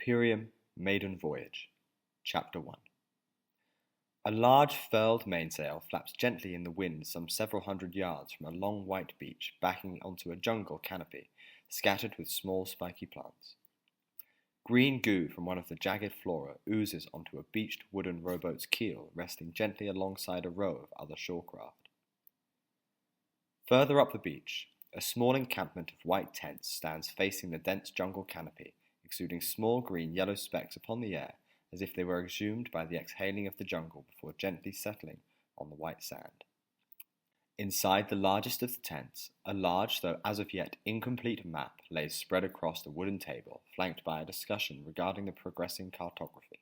Imperium Maiden Voyage, Chapter 1. A large furled mainsail flaps gently in the wind some several hundred yards from a long white beach backing onto a jungle canopy scattered with small spiky plants. Green goo from one of the jagged flora oozes onto a beached wooden rowboat's keel resting gently alongside a row of other shorecraft. Further up the beach, a small encampment of white tents stands facing the dense jungle canopy, exuding small green-yellow specks upon the air as if they were exhumed by the exhaling of the jungle before gently settling on the white sand. Inside the largest of the tents, a large, though as of yet incomplete map lays spread across the wooden table, flanked by a discussion regarding the progressing cartography.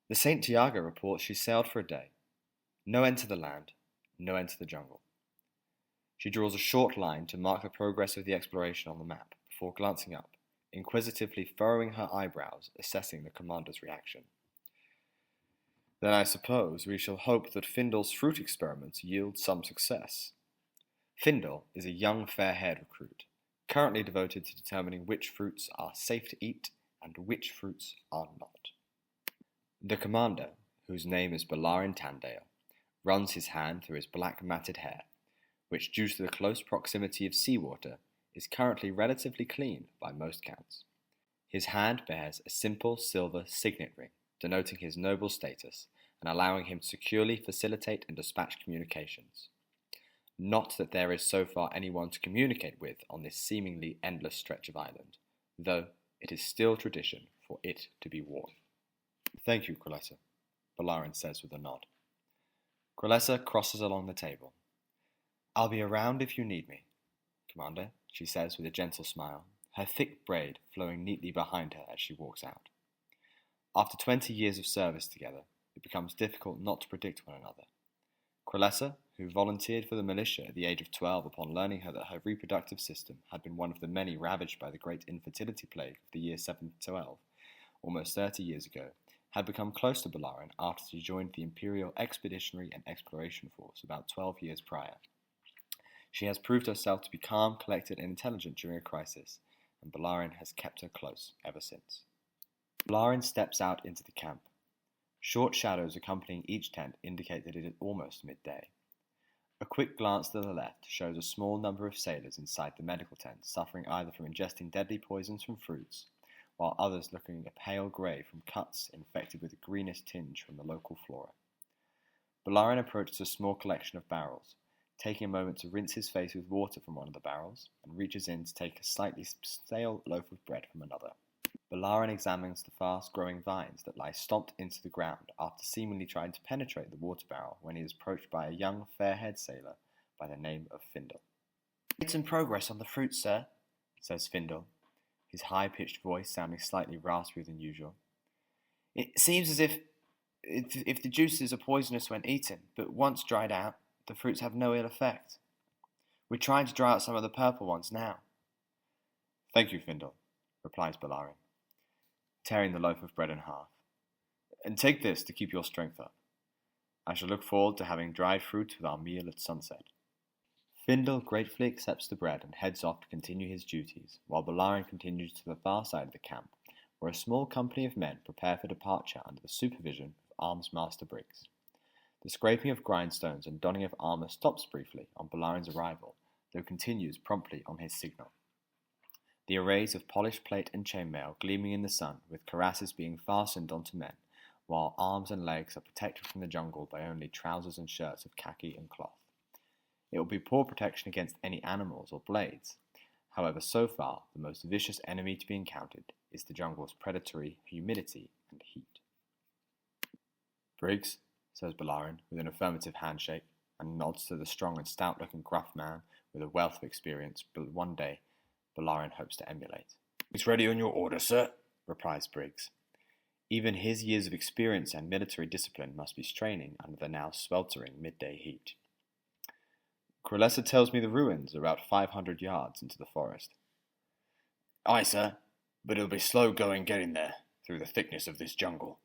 The St. Tiago reports she sailed for a day. No end to the land, no end to the jungle. She draws a short line to mark the progress of the exploration on the map before glancing up, inquisitively furrowing her eyebrows, assessing the commander's reaction. Then I suppose we shall hope that Findle's fruit experiments yield some success. Findle is a young, fair-haired recruit, currently devoted to determining which fruits are safe to eat and which fruits are not. The commander, whose name is Balarin Tandale, runs his hand through his black matted hair, which, due to the close proximity of seawater, is currently relatively clean by most counts. His hand bears a simple silver signet ring, denoting his noble status and allowing him to securely facilitate and dispatch communications. Not that there is so far anyone to communicate with on this seemingly endless stretch of island, though it is still tradition for it to be worn. Thank you, Crolessa, Balarin says with a nod. Crolessa crosses along the table. I'll be around if you need me, Commander, she says with a gentle smile, her thick braid flowing neatly behind her as she walks out. After 20 years of service together, it becomes difficult not to predict one another. Crolessa, who volunteered for the militia at the age of 12 upon learning that her reproductive system had been one of the many ravaged by the great infertility plague of the year 712, almost 30 years ago, had become close to Balarin after she joined the Imperial Expeditionary and Exploration Force about 12 years prior. She has proved herself to be calm, collected, and intelligent during a crisis, and Balarin has kept her close ever since. Balarin steps out into the camp. Short shadows accompanying each tent indicate that it is almost midday. A quick glance to the left shows a small number of sailors inside the medical tent suffering either from ingesting deadly poisons from fruits, while others looking a pale grey from cuts infected with a greenish tinge from the local flora. Balarin approaches a small collection of barrels, taking a moment to rinse his face with water from one of the barrels, and reaches in to take a slightly stale loaf of bread from another. Balarin examines the fast-growing vines that lie stomped into the ground after seemingly trying to penetrate the water barrel when he is approached by a young, fair-haired sailor by the name of Findle. "Made some progress on the fruit, sir," says Findle, his high-pitched voice sounding slightly raspier than usual. "It seems as if the juices are poisonous when eaten, but once dried out, the fruits have no ill effect. We're trying to dry out some of the purple ones now." "Thank you, Findle," replies Balarin, tearing the loaf of bread in half. "And take this to keep your strength up. I shall look forward to having dried fruit with our meal at sunset." Findle gratefully accepts the bread and heads off to continue his duties, while Balarin continues to the far side of the camp, where a small company of men prepare for departure under the supervision of Arms Master Briggs. The scraping of grindstones and donning of armour stops briefly on Balarin's arrival, though continues promptly on his signal. The arrays of polished plate and chainmail gleaming in the sun, with cuirasses being fastened onto men, while arms and legs are protected from the jungle by only trousers and shirts of khaki and cloth. It will be poor protection against any animals or blades. However, so far, the most vicious enemy to be encountered is the jungle's predatory humidity and heat. "Briggs," says Balarin with an affirmative handshake, and nods to the strong and stout-looking gruff man with a wealth of experience but one day Balarin hopes to emulate. "It's ready on your order, sir," replies Briggs. Even his years of experience and military discipline must be straining under the now sweltering midday heat. "Crolessa tells me the ruins are about 500 yards into the forest." "Aye, sir, but it'll be slow going getting there, through the thickness of this jungle."